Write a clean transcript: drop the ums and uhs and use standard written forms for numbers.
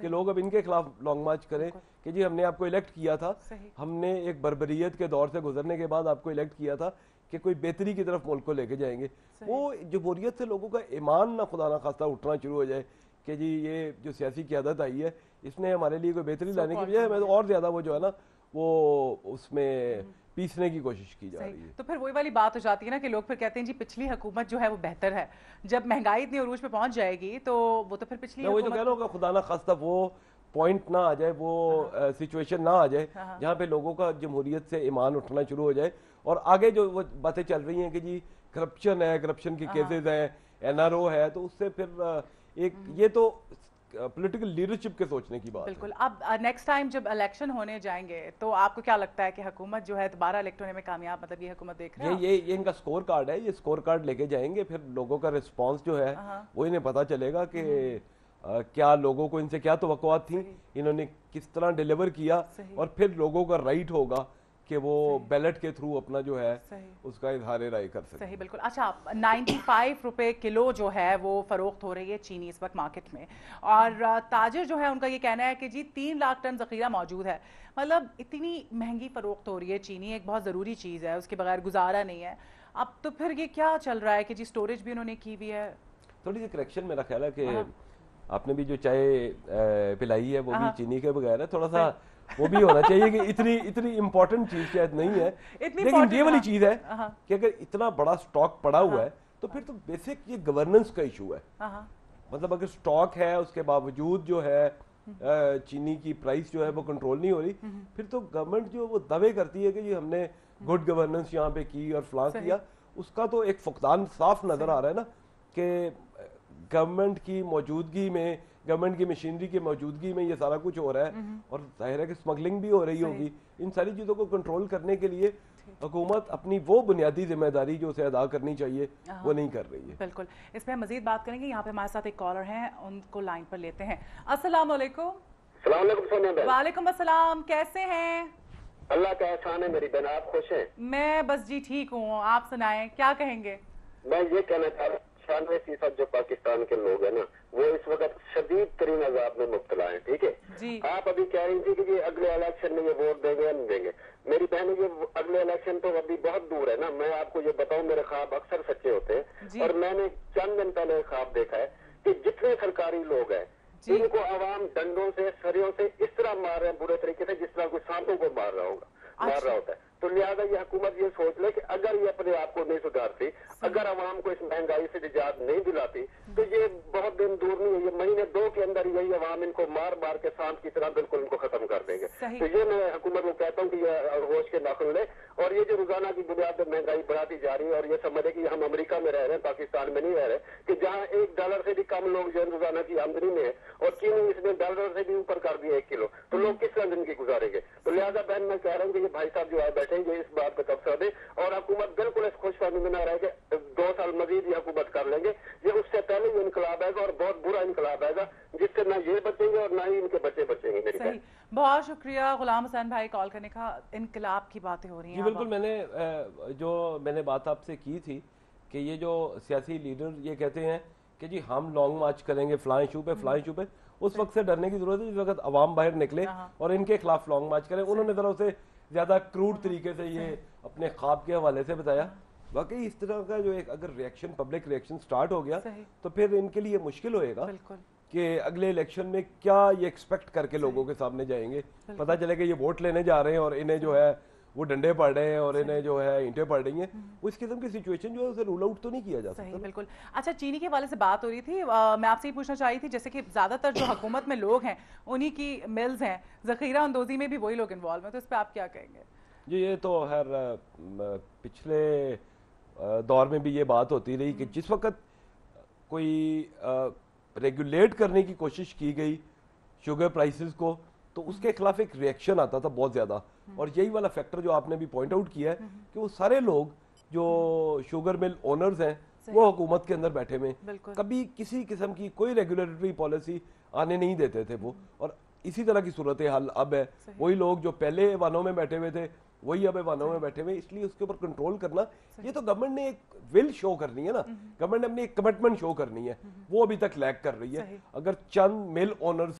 کہ لوگ اب ان کے خلاف لانگ مارچ کریں کہ جی ہم نے آپ کو الیکٹ کیا تھا, ہم نے ایک بربریت کے دور سے گزرنے کے بعد آپ کو الیکٹ کیا تھا کہ کوئی بہتری کی طرف ملک کو لے کے جائیں گے. وہ جمہوریت سے لوگوں کا ایمان نہ خدا نہ خواستہ اٹھنا شروع ہو جائے کہ جی یہ جو سیاسی قیادت آئی ہے اس نے ہمارے لیے کوئی بہتری لانے کی بجائے ہمیں اور زیادہ وہ جو ہے نا وہ اس میں پیسنے کی کوشش کی جا رہی ہے. تو پھر وہی والی بات ہو جاتی ہے نا کہ لوگ پھر کہتے ہیں جی پچھلی حکومت جو ہے وہ بہتر ہے, جب مہنگائی اتنی عروج پہ پہنچ جائے گی تو وہ تو پھر پچھلی وہی تو کہہ رہا ہوں کہ خدا نہ خواستہ وہ پوائنٹ نہ آ جائے, وہ سچویشن نہ آ جائے جہاں پہ لوگوں کا جمہوریت سے ایمان اٹھنا شروع ہو جائے. اور آگے جو وہ باتیں چل رہی ہیں کہ جی کرپشن ہے, کرپشن کی کیسز ہیں, NRO ہے, تو اس سے پھر ایک یہ تو پولیٹیکل لیڈرشپ کے سوچنے کی بات. بالکل. اب نیکسٹ ٹائم جب الیکشن ہونے جائیں گے تو آپ کو کیا لگتا ہے کہ حکومت جو ہے دوبارہ الیکٹ ہونے میں کامیاب, مطلب یہ حکومت دیکھ رہے ہیں یہ ان کا سکور کارڈ ہے, یہ سکور کارڈ لے کے جائیں گے, پھر لوگوں کا رسپانس جو ہے وہ انہیں پتا چلے گا کہ کیا لوگوں کو ان سے کیا توقعات تھیں, انہوں نے کس طرح ڈیلیور کیا, اور پھر لوگوں کا رائٹ ہوگا کہ وہ بیلٹ کے تھرو اپنا جو ہے اس کا اظہار رائے کر سکتے. صحیح, بالکل. اچھا, 95 روپے کلو جو ہے وہ فروخت ہو رہی ہے چینی اس وقت مارکیٹ میں, اور تاجر جو ہے ان کا یہ کہنا ہے کہ جی 3 لاکھ ٹن ذخیرہ موجود ہے. مطلب اتنی مہنگی فروخت ہو رہی ہے چینی, ایک بہت ضروری چیز ہے, اس کے بغیر گزارا نہیں ہے. اب تو پھر یہ کیا چل رہا ہے کہ جی سٹوریج بھی انہوں نے کی ہوئی ہے. تھوڑی سی کریکشن میرا خیال ہے کہ آپ نے بھی جو چائے پلائی ہے وہ بھی چینی کے بغیر ہے, تھوڑا سا وہ بھی ہونا چاہیے کہ اتنی امپورٹنٹ چیز شاید نہیں ہے, لیکن یہ والی چیز ہے کہ اگر اتنا بڑا سٹاک پڑا ہوا ہے تو پھر تو بیسک یہ گورننس کا ایشو ہے. مطلب اگر سٹاک ہے اس کے باوجود جو ہے چینی کی پرائس جو ہے وہ کنٹرول نہیں ہو رہی, پھر تو گورنمنٹ جو وہ دعوے کرتی ہے کہ ہم نے گڈ گورننس یہاں پہ کی اور فلاں کیا, اس کا تو ایک فقدان صاف نظر آ رہا ہے نا کہ گورنمنٹ کی موجودگی میں, گورنمنٹ کی مشینری کی موجودگی میں یہ سارا کچھ ہو رہا ہے, اور ظاہر ہے کہ اسمگلنگ بھی ہو رہی ہوگی. ان ساری چیزوں کو کنٹرول کرنے کے لیے حکومت اپنی وہ بنیادی ذمہ داری جو اسے ادا کرنی چاہیے وہ نہیں کر رہی ہے. بالکل, اس پہ ہم مزید بات کریں گے. یہاں پہ ہمارے ساتھ ایک کالر ہیں, ان کو لائن پر لیتے ہیں. السلام علیکم. السلام علیکم. وعلیکم السلام, کیسے ہیں؟ اللہ کا احسان ہے میری بہن, آپ خوش ہیں؟ میں بس جی ٹھیک ہوں, آپ سنائیں کیا کہیں گے؟ میں یہ کہنا چاہ رہا ہوں 96% جو پاکستان کے لوگ ہیں نا وہ اس وقت شدید ترین عذاب میں مبتلا ہیں. ٹھیک ہے جی, آپ ابھی کہہ رہی تھی کہ یہ اگلے الیکشن میں یہ ووٹ دیں گے یا نہیں دیں گے. میری بہن, یہ اگلے الیکشن تو ابھی بہت دور ہے نا. میں آپ کو یہ بتاؤں, میرے خواب اکثر سچے ہوتے ہیں, اور میں نے چند دن پہلے خواب دیکھا ہے کہ جتنے سرکاری لوگ ہیں ان کو عوام ڈنڈوں سے, سریوں سے اس طرح مار رہے ہیں برے طریقے سے جس طرح کوئی سانپوں کو مار رہا ہوتا ہے. تو لہٰذا یہ حکومت یہ سوچ لے کہ اگر یہ اپنے آپ کو نہیں سدھارتی, اگر عوام کو اس مہنگائی سے نجات نہیں دلاتی, تو یہ بہت دن دور نہیں ہے, یہ مہینے 2 کے اندر یہی عوام ان کو مار مار کے سانپ کی طرح بالکل ان کو ختم کر دیں گے. تو یہ میں حکومت کو کہتا ہوں کہ یہ ہوش کے ناخن لے, اور یہ جو روزانہ کی بنیاد پر مہنگائی بڑھاتی جا رہی ہے, اور یہ سمجھے کہ ہم امریکہ میں رہ رہے ہیں, پاکستان میں نہیں رہ رہے, کہ جہاں $1 سے بھی کم لوگ جو ہے روزانہ کی آمدنی میں ہے, اور چینی اس نے $1 سے بھی اوپر کر دیا 1 کلو, تو لوگ کس طرح زندگی گزاریں گے. تو لہٰذا بہن میں کہہ رہا ہوں کہ یہ بھائی صاحب جو آئے بیٹھے یہ اس بات پہ تبصرہ دے, اور حکومت بالکل اس خوش فہمی میں نہ رہے کہ 2 سال مزید یہ حکومت کر لیں گے. یہ اس سے پہلے یہ انقلاب آئے گا, اور بہت برا انقلاب آئے گا جس سے نہ یہ بچیں گے اور نہ ہی ان کے بچے بچیں گے. میری صحیح, بہت شکریہ غلام حسین بھائی کال کرنے کا. انقلاب کی باتیں ہو رہی ہیں. جی بالکل, میں نے بات آپ سے کی تھی کہ یہ جو سیاسی لیڈر یہ کہتے ہیں کہ جی ہم لانگ مارچ کریں گے فلاں ایشو پہ, اس وقت سے ڈرنے کی ضرورت ہے جس وقت عوام باہر نکلے اور ان کے خلاف لانگ مارچ کریں. انہوں نے ذرا اسے زیادہ کروڈ طریقے سے یہ اپنے خواب کے حوالے سے بتایا. واقعی اس طرح کا جو ایک اگر ریئیکشن, پبلک ریئیکشن سٹارٹ ہو گیا تو پھر ان کے لیے مشکل ہوئے گا کہ اگلے الیکشن میں کیا یہ ایکسپیکٹ کر کے لوگوں کے سامنے جائیں گے. پتہ چلے کہ یہ ووٹ لینے جا رہے ہیں اور انہیں جو ہے وہ ڈنڈے پڑ رہے ہیں اور انہیں جو ہے اینٹیں پڑ رہی ہیں. وہ اس قسم کی سچویشن جو ہے اسے رول آؤٹ تو نہیں کیا جا سکتا. بالکل. اچھا, چینی کے حوالے سے بات ہو رہی تھی, میں آپ سے یہ پوچھنا چاہ رہی تھی جیسے کہ زیادہ تر جو حکومت میں لوگ ہیں انہی کی ملز ہیں, ذخیرہ اندوزی میں بھی وہی لوگ انوالو ہیں, تو اس پہ آپ کیا کہیں گے؟ جی یہ تو خیر پچھلے دور میں بھی یہ بات ہوتی رہی کہ جس وقت کوئی ریگولیٹ کرنے کی کوشش کی گئی شوگر پرائسز کو تو اس کے خلاف ایک ریئیکشن آتا تھا بہت زیادہ. اور یہی والا فیکٹر جو آپ نے بھی پوائنٹ آؤٹ کیا ہے کہ وہ سارے لوگ جو شوگر مل اونرز ہیں وہ حکومت کے اندر بیٹھے ہوئے, کبھی کسی قسم کی کوئی ریگولیٹری پالیسی آنے نہیں دیتے تھے وہ. اور اسی طرح کی صورتحال اب ہے, وہی لوگ جو پہلے ایوانوں میں بیٹھے ہوئے تھے وہی اب ایوانوں میں بیٹھے ہوئے. اس لیے اس کے اوپر کنٹرول کرنا, یہ تو گورنمنٹ نے ایک ول شو کرنی ہے نا, گورنمنٹ نے اپنی ایک کمٹمنٹ شو کرنی ہے, وہ ابھی تک لیک کر رہی ہے. اگر چند مل اونرز